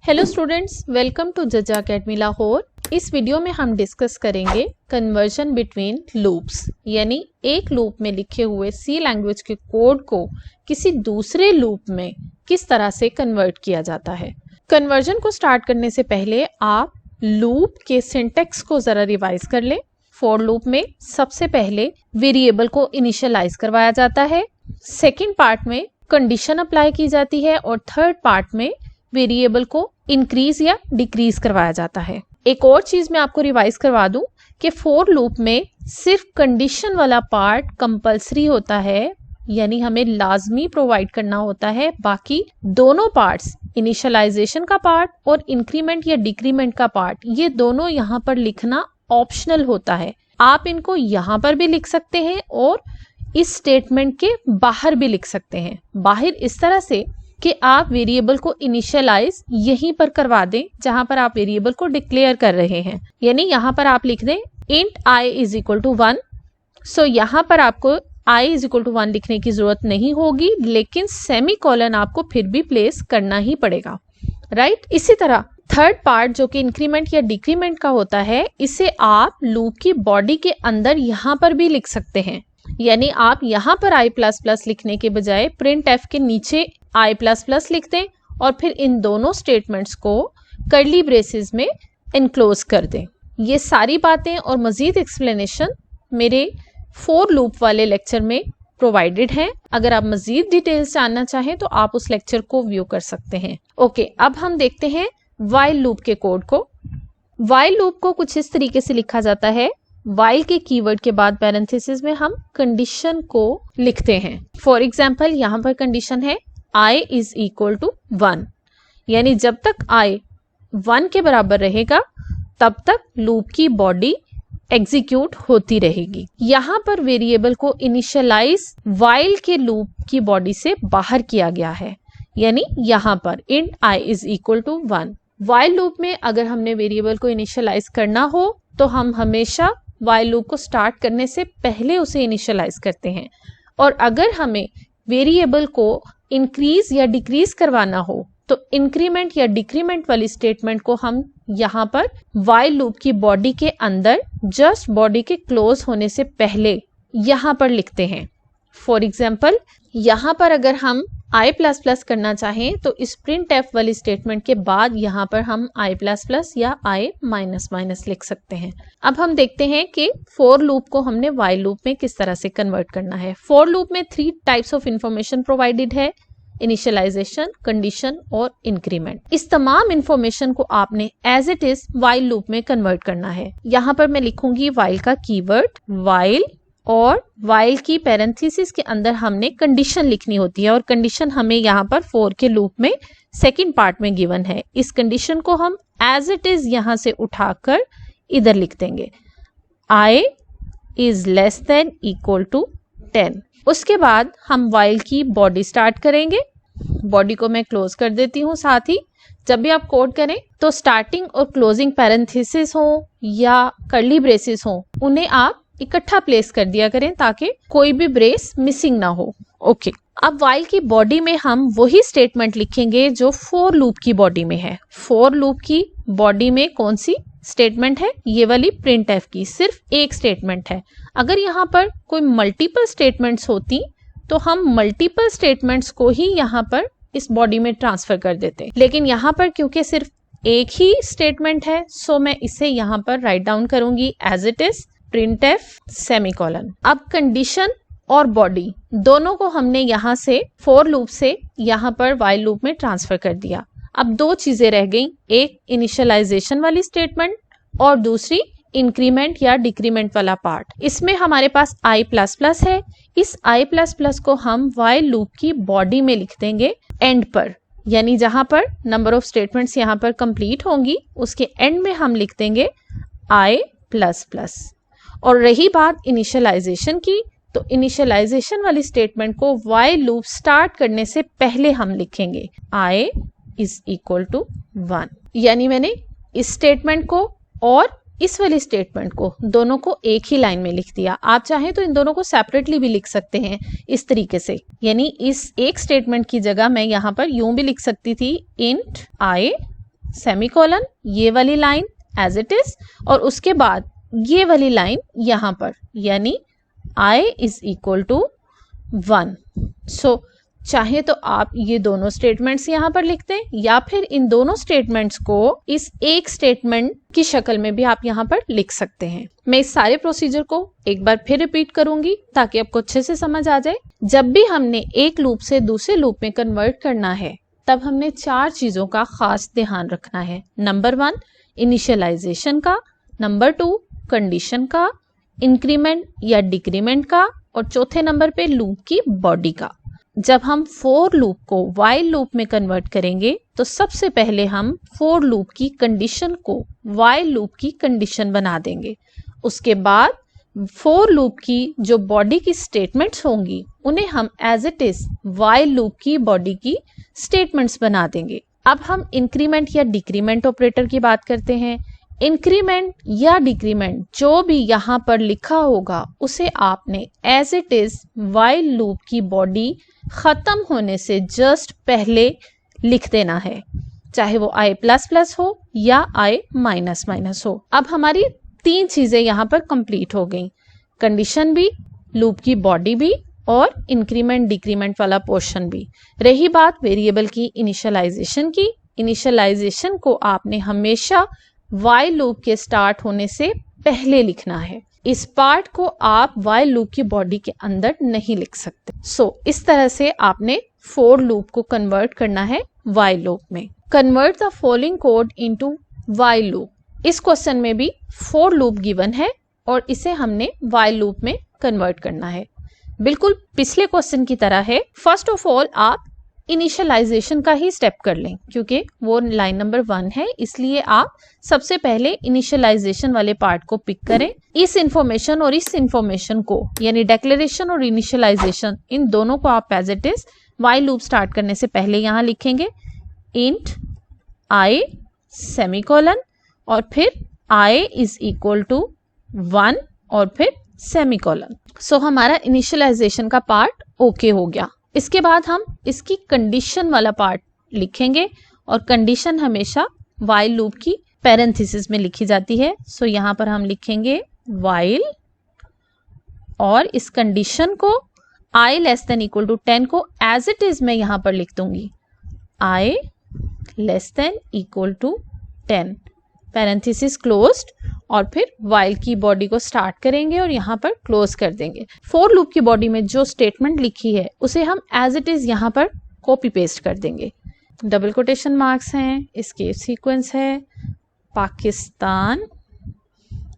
Hello students, welcome to जजा academy Lahore. इस video में हम डिस्कस करेंगे कन्वर्जन बिटवीन लूप्स, यानी एक लूप में लिखे हुए सी लैंग्वेज के कोड को किसी दूसरे लूप में किस तरह से कन्वर्ट किया जाता है। कन्वर्जन को स्टार्ट करने से पहले आप लूप के सिंटेक्स को जरा रिवाइज कर लें। फॉर लूप में सबसे पहले वेरिएबल को इनिशियलाइज करवाया जाता है, सेकेंड पार्ट में कंडीशन अप्लाई की जाती है और थर्ड पार्ट में वेरिएबल को इंक्रीज या डिक्रीज करवाया जाता है। एक और चीज मैं आपको रिवाइज करवा दूं कि फॉर लूप में सिर्फ कंडीशन वाला पार्ट कंपलसरी होता है, यानी हमें लाजमी प्रोवाइड करना होता है। बाकी दोनों पार्ट्स, इनिशियलाइजेशन का पार्ट और इंक्रीमेंट या डिक्रीमेंट का पार्ट, ये दोनों यहाँ पर लिखना ऑप्शनल होता है। आप इनको यहाँ पर भी लिख सकते हैं और इस स्टेटमेंट के बाहर भी लिख सकते हैं। बाहर इस तरह से कि आप वेरिएबल को इनिशियलाइज यहीं पर करवा दें जहां पर आप वेरिएबल को डिक्लेयर कर रहे हैं। यानी यहां पर आप लिख दें int i is equal to 1। So यहां पर आपको i इज इक्वल टू 1 लिखने की जरूरत नहीं होगी, लेकिन सेमी कॉलन आपको फिर भी प्लेस करना ही पड़ेगा, राइट। इसी तरह थर्ड पार्ट जो कि इंक्रीमेंट या डिक्रीमेंट का होता है, इसे आप लूप की बॉडी के अंदर यहां पर भी लिख सकते हैं। यानी आप यहाँ पर i++ लिखने के बजाय प्रिंट एफ के नीचे i++ लिख दें और फिर इन दोनों स्टेटमेंट्स को कर्ली ब्रेसेस में एनक्लोज कर दें। ये सारी बातें और मजीद एक्सप्लेनेशन मेरे फॉर लूप वाले लेक्चर में प्रोवाइडेड हैं। अगर आप मजीद डिटेल्स जानना चाहें तो आप उस लेक्चर को व्यू कर सकते हैं। ओके, अब हम देखते हैं व्हाइल लूप के कोड को। व्हाइल लूप को कुछ इस तरीके से लिखा जाता है। व्हाइल के कीवर्ड के बाद पैरेंथेसिस में हम कंडीशन को लिखते हैं। फॉर एग्जाम्पल यहाँ पर कंडीशन है i इज इक्वल टू 1, यानी जब तक i 1 के बराबर रहेगा तब तक लूप की बॉडी एग्जीक्यूट होती रहेगी। यहाँ पर वेरिएबल को इनिशियलाइज व्हाइल के लूप की बॉडी से बाहर किया गया है, यानी यहाँ पर int i is equal to 1। While loop में अगर हमने वेरिएबल को इनिशियलाइज करना हो तो हम हमेशा व्हाइल लूप को स्टार्ट करने से पहले उसे इनिशियलाइज करते हैं, और अगर हमें वेरिएबल को इंक्रीज या डिक्रीज करवाना हो तो इंक्रीमेंट या डिक्रीमेंट वाली स्टेटमेंट को हम यहाँ पर व्हाइल लूप की बॉडी के अंदर जस्ट बॉडी के क्लोज होने से पहले यहाँ पर लिखते हैं। फॉर एग्जाम्पल यहाँ पर अगर हम i++ करना चाहें तो इस प्रिंट एफ वाली स्टेटमेंट के बाद यहाँ पर हम i++ या i-, लिख सकते हैं। अब हम देखते हैं कि फॉर लूप को हमने व्हाइल लूप में किस तरह से कन्वर्ट करना है। फॉर लूप में 3 टाइप्स ऑफ इंफॉर्मेशन प्रोवाइडेड है, इनिशियलाइजेशन, कंडीशन और इंक्रीमेंट। इस तमाम इंफॉर्मेशन को आपने as it is while loop में कन्वर्ट करना है। यहाँ पर मैं लिखूंगी व्हाइल का कीवर्ड व्हाइल, और व्हाइल की पैरेंथेसिस के अंदर हमने कंडीशन लिखनी होती है, और कंडीशन हमें यहाँ पर फॉर के लूप में सेकंड पार्ट में गिवन है। इस कंडीशन को हम एज इट इज यहाँ से उठाकर इधर लिख देंगे i is less than equal to 10। उसके बाद हम व्हाइल की बॉडी स्टार्ट करेंगे। बॉडी को मैं क्लोज कर देती हूँ। साथ ही जब भी आप कोड करें तो स्टार्टिंग और क्लोजिंग पैरेंथेसिस हो या कर्ली ब्रेसेस हो, उन्हें आप इकट्ठा प्लेस कर दिया करें ताकि कोई भी ब्रेस मिसिंग ना हो। ओके, अब व्हाइल की बॉडी में हम वही स्टेटमेंट लिखेंगे जो फॉर लूप की बॉडी में है। फॉर लूप की बॉडी में कौन सी स्टेटमेंट है? ये वाली प्रिंट एफ की सिर्फ एक स्टेटमेंट है। अगर यहाँ पर कोई मल्टीपल स्टेटमेंट्स होती तो हम मल्टीपल स्टेटमेंट्स को ही यहाँ पर इस बॉडी में ट्रांसफर कर देते, लेकिन यहाँ पर क्योंकि सिर्फ एक ही स्टेटमेंट है, सो मैं इसे यहाँ पर राइट डाउन करूंगी as it is printf semicolon. अब कंडीशन और बॉडी दोनों को हमने यहाँ से फॉर लूप से यहाँ पर व्हाइल लूप में ट्रांसफर कर दिया। अब 2 चीजें रह गई, एक इनिशियलाइजेशन वाली स्टेटमेंट और दूसरी इंक्रीमेंट या डिक्रीमेंट वाला पार्ट। इसमें हमारे पास i++ है। इस i++ को हम व्हाइल लूप की बॉडी में लिख देंगे एंड पर, यानी जहां पर नंबर ऑफ स्टेटमेंट्स यहाँ पर कंप्लीट होंगी उसके एंड में हम लिख देंगे i++। और रही बात इनिशियलाइजेशन की, तो इनिशियलाइजेशन वाली स्टेटमेंट को व्हाइल लूप स्टार्ट करने से पहले हम लिखेंगे i इज इक्वल टू 1। यानी मैंने इस स्टेटमेंट को और इस वाली स्टेटमेंट को दोनों को एक ही लाइन में लिख दिया। आप चाहें तो इन दोनों को सेपरेटली भी लिख सकते हैं इस तरीके से, यानी इस एक स्टेटमेंट की जगह मैं यहाँ पर यूं भी लिख सकती थी इंट i सेमीकोलन, ये वाली लाइन एज इट इज, और उसके बाद ये वाली लाइन यहाँ पर, यानी I इज इक्वल टू 1। सो चाहे तो आप ये दोनों स्टेटमेंट्स यहाँ पर लिख दें, या फिर इन दोनों स्टेटमेंट्स को इस एक स्टेटमेंट की शक्ल में भी आप यहाँ पर लिख सकते हैं। मैं इस सारे प्रोसीजर को एक बार फिर रिपीट करूंगी ताकि आपको अच्छे से समझ आ जाए। जब भी हमने एक लूप से दूसरे लूप में कन्वर्ट करना है, तब हमने 4 चीजों का खास ध्यान रखना है। नंबर 1 इनिशियलाइजेशन का, नंबर 2 कंडीशन का, इंक्रीमेंट या डिक्रीमेंट का, और चौथे नंबर पे लूप की बॉडी का। जब हम फोर लूप को वाइल लूप में कन्वर्ट करेंगे तो सबसे पहले हम फोर लूप की कंडीशन को वाइल लूप की कंडीशन बना देंगे। उसके बाद फोर लूप की जो बॉडी की स्टेटमेंट्स होंगी उन्हें हम as it is while loop की बॉडी की स्टेटमेंट्स बना देंगे। अब हम इंक्रीमेंट या डिक्रीमेंट ऑपरेटर की बात करते हैं। इंक्रीमेंट या डिक्रीमेंट जो भी यहाँ पर लिखा होगा उसे आपने as it is while loop की बॉडी खत्म होने से जस्ट पहले लिख देना है, चाहे वो i प्लस प्लस हो या i माइनस माइनस हो। अब हमारी 3 चीजें यहाँ पर कंप्लीट हो गई, कंडीशन भी, लूप की बॉडी भी और इंक्रीमेंट डिक्रीमेंट वाला पोर्शन भी। रही बात वेरिएबल की इनिशियलाइजेशन की, इनिशियलाइजेशन को आपने हमेशा वाइल लूप के स्टार्ट होने से पहले लिखना है। इस पार्ट को आप वाइल लूप की बॉडी के अंदर नहीं लिख सकते। इस तरह से आपने फोर लूप को कन्वर्ट करना है वाइल लूप में। Convert the following code into while loop. इस क्वेश्चन में भी फोर लूप गिवन है और इसे हमने वाइल लूप में कन्वर्ट करना है। बिल्कुल पिछले क्वेश्चन की तरह है। फर्स्ट ऑफ ऑल आप इनिशियलाइजेशन का ही स्टेप कर लें, क्योंकि वो लाइन नंबर 1 है, इसलिए आप सबसे पहले इनिशियलाइजेशन वाले पार्ट को पिक करें। इस इंफॉर्मेशन और इस इंफॉर्मेशन को, यानी डिक्लेरेशन और इनिशियलाइजेशन, इन दोनों को आप as it is while loop start करने से पहले यहाँ लिखेंगे इंट i सेमीकोलन और फिर i इज इक्वल टू 1 और फिर सेमीकोलन। सो हमारा इनिशियलाइजेशन का पार्ट ओके हो गया। इसके बाद हम इसकी कंडीशन वाला पार्ट लिखेंगे और कंडीशन हमेशा वाइल लूप की पैरेंथेसिस में लिखी जाती है। सो यहाँ पर हम लिखेंगे वाइल और इस कंडीशन को i less than equal to 10 को एज इट इज मैं यहाँ पर लिख दूंगी i less than equal to 10 parenthesis closed, और फिर वाइल की बॉडी को स्टार्ट करेंगे और यहाँ पर क्लोज कर देंगे। फोर लूप की बॉडी में जो स्टेटमेंट लिखी है उसे हम एज इट इज यहाँ पर कॉपी पेस्ट कर देंगे। डबल कोटेशन मार्क्स हैं, इसके सीक्वेंस है, पाकिस्तान,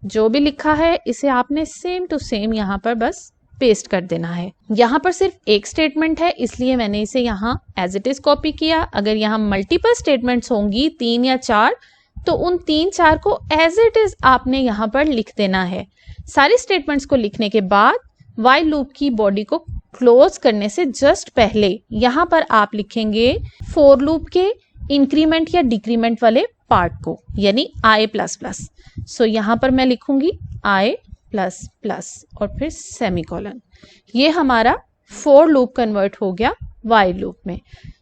जो भी लिखा है इसे आपने सेम टू सेम यहाँ पर बस पेस्ट कर देना है। यहाँ पर सिर्फ एक स्टेटमेंट है इसलिए मैंने इसे यहाँ एज इट इज कॉपी किया। अगर यहाँ मल्टीपल स्टेटमेंट्स होंगी 3 या 4 तो उन 3-4 को एज इट इज आपने यहाँ पर लिख देना है। सारे स्टेटमेंट्स को लिखने के बाद वाइल लूप की बॉडी को क्लोज करने से जस्ट पहले यहाँ पर आप लिखेंगे फोर लूप के इंक्रीमेंट या डिक्रीमेंट वाले पार्ट को, यानी i प्लस प्लस। सो यहाँ पर मैं लिखूंगी i प्लस प्लस और फिर सेमीकोलन। ये हमारा फोर लूप कन्वर्ट हो गया वाइल लूप में।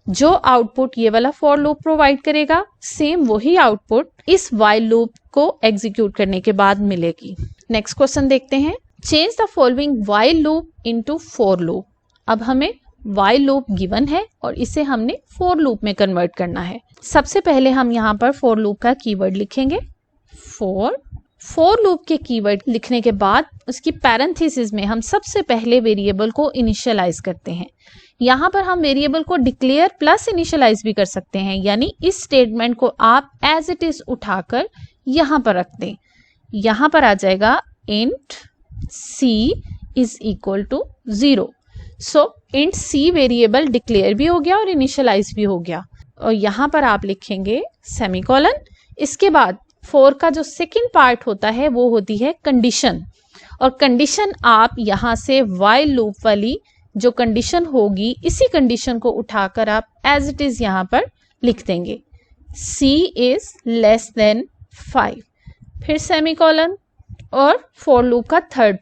जो आउटपुट ये वाला फॉर लूप प्रोवाइड करेगा, सेम वही आउटपुट इस वाइल लूप को एग्जीक्यूट करने के बाद मिलेगी। नेक्स्ट क्वेश्चन देखते हैं। Change the following while loop into for loop. अब हमें वाइल लूप गिवन है और इसे हमने फोर लूप में कन्वर्ट करना है। सबसे पहले हम यहाँ पर फोर लूप का कीवर्ड लिखेंगे फोर लूप के कीवर्ड लिखने के बाद उसकी पैरेंथेसिस में हम सबसे पहले वेरिएबल को इनिशियलाइज करते हैं। यहाँ पर हम वेरिएबल को डिक्लेयर प्लस इनिशियलाइज भी कर सकते हैं, यानी इस स्टेटमेंट को आप एज इट इज उठाकर यहाँ पर रख दें। यहाँ पर आ जाएगा int c is equal to 0। So int c variable declare भी हो गया और इनिशियलाइज भी हो गया, और यहाँ पर आप लिखेंगे सेमीकोलन। इसके बाद फोर का जो सेकेंड पार्ट होता है वो होती है कंडीशन, और कंडीशन आप यहाँ से वाइल लूप वाली जो कंडीशन होगी इसी कंडीशन को उठाकर आप एज इट इज यहाँ पर लिख देंगे c इज लेस देन 5, फिर सेमीकोलन और फोर लूप का थर्ड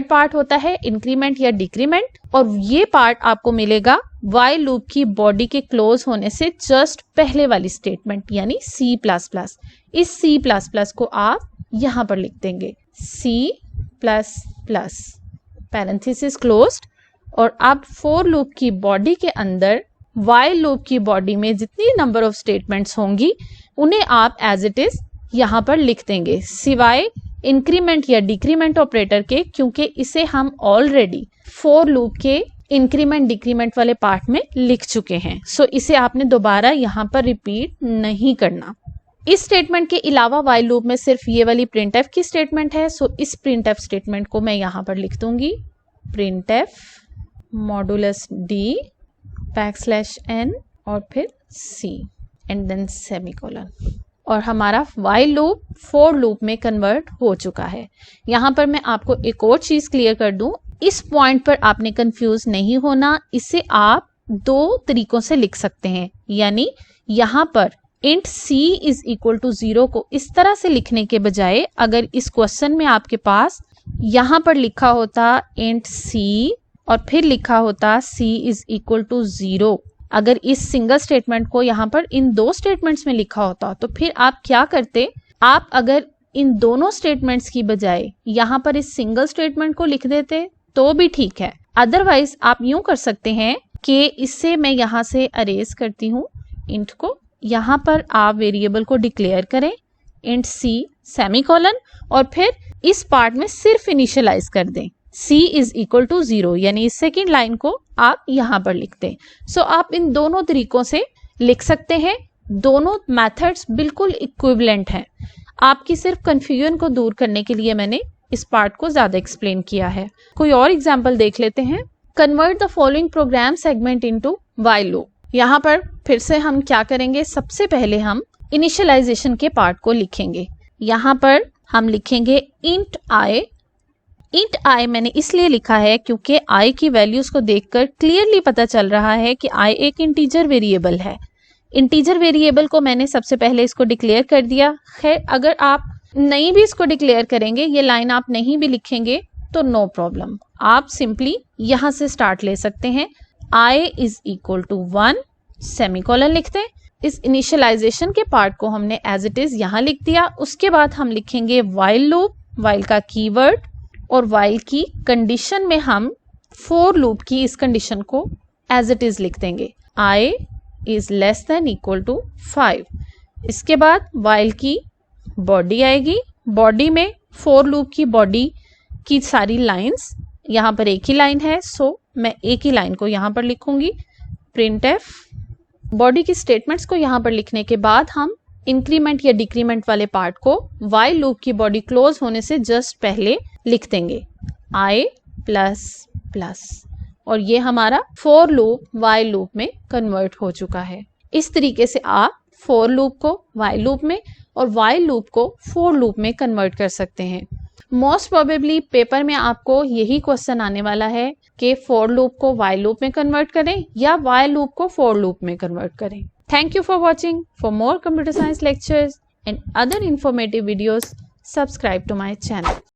पार्ट होता है इंक्रीमेंट या डिक्रीमेंट, और ये पार्ट आपको मिलेगा वाइल लूप की बॉडी के क्लोज होने से जस्ट पहले वाली स्टेटमेंट यानी C++। इस C++ को आप यहां पर लिख देंगे C++, पैरेंथेसिस क्लोज्ड। और अब फॉर लूप की बॉडी के अंदर वाइल लूप की बॉडी में जितनी नंबर ऑफ स्टेटमेंट्स होंगी उन्हें आप एज इट इज यहां पर लिख देंगे, सिवाय इंक्रीमेंट या डिक्रीमेंट ऑपरेटर के, क्योंकि इसे हम ऑलरेडी फॉर लूप के इंक्रीमेंट डिक्रीमेंट वाले पार्ट में लिख चुके हैं। सो इसे आपने दोबारा यहाँ पर रिपीट नहीं करना। इस स्टेटमेंट के अलावा वाइल लूप में सिर्फ ये वाली printf की स्टेटमेंट है। सो इस printf स्टेटमेंट को मैं यहाँ पर लिख दूंगी printf मॉडुलस d \n और फिर c एंड देन सेमीकोलन। और हमारा वाइल लूप फॉर लूप में कन्वर्ट हो चुका है। यहाँ पर मैं आपको एक और चीज क्लियर कर दूं, इस पॉइंट पर आपने कंफ्यूज नहीं होना। इसे आप दो तरीकों से लिख सकते हैं, यानी यहाँ पर int c is equal to 0 को इस तरह से लिखने के बजाय अगर इस क्वेश्चन में आपके पास यहाँ पर लिखा होता int c और फिर लिखा होता c इज इक्वल टू 0, अगर इस सिंगल स्टेटमेंट को यहाँ पर इन दो स्टेटमेंट्स में लिखा होता तो फिर आप क्या करते, आप अगर इन दोनों स्टेटमेंट्स की बजाय यहाँ पर इस सिंगल स्टेटमेंट को लिख देते तो भी ठीक है। अदरवाइज आप यूं कर सकते हैं कि इससे मैं यहाँ से अरेज करती हूँ इंट को, यहाँ पर आप वेरिएबल को डिक्लेयर करें इंट c सेमीकोलन और फिर इस पार्ट में सिर्फ इनिशियलाइज कर दें c इज इक्वल टू 0, यानी इस सेकेंड लाइन को आप यहाँ पर लिख दें। सो आप इन दोनों तरीकों से लिख सकते हैं। दोनों मेथड्स बिल्कुल इक्विवेलेंट हैं। आपकी सिर्फ कंफ्यूजन को दूर करने के लिए मैंने इस पार्ट को ज्यादा एक्सप्लेन किया है। कोई और एग्जाम्पल देख लेते हैं। Convert the following program segment into while loop. यहाँ पर फिर से हम क्या करेंगे, सबसे पहले हम इनिशियलाइजेशन के पार्ट को लिखेंगे। यहाँ पर हम लिखेंगे इंट i। इंट i मैंने इसलिए लिखा है क्योंकि i की वैल्यूज को देखकर क्लियरली पता चल रहा है कि i एक इंटीजर वेरिएबल है। इंटीजर वेरिएबल को मैंने सबसे पहले इसको डिक्लेयर कर दिया। खैर अगर आप नहीं भी इसको डिक्लेयर करेंगे, ये लाइन आप नहीं भी लिखेंगे तो नो प्रॉब्लम, आप सिंपली यहां से स्टार्ट ले सकते हैं। i is equal to 1 semicolon लिखते हैं। इस इनिशियलाइजेशन के पार्ट को हमने एज इट इज यहाँ लिख दिया। उसके बाद हम लिखेंगे वाइल लूप, वाइल का कीवर्ड और वाइल की कंडीशन में हम फॉर लूप की इस कंडीशन को एज इट इज लिख देंगे, i is less than equal to 5। इसके बाद वाइल की बॉडी आएगी, बॉडी में फॉर लूप की बॉडी की सारी लाइंस, यहाँ पर एक ही लाइन है सो मैं एक ही लाइन को यहाँ पर लिखूंगी printf। बॉडी की स्टेटमेंट्स को यहाँ पर लिखने के बाद हम इंक्रीमेंट या डिक्रीमेंट वाले पार्ट को वाइल लूप की बॉडी क्लोज होने से जस्ट पहले लिख देंगे i++, और ये हमारा फॉर लूप वाइल लूप में कन्वर्ट हो चुका है। इस तरीके से आप फॉर लूप को वाइल लूप में और वाइल लूप को फॉर लूप में कन्वर्ट कर सकते हैं। मोस्ट प्रोबेबली पेपर में आपको यही क्वेश्चन आने वाला है कि फॉर लूप को वाइल लूप में कन्वर्ट करें या वाइल लूप को फॉर लूप में कन्वर्ट करें। Thank you for watching. For more computer science lectures and other informative videos, subscribe to my channel.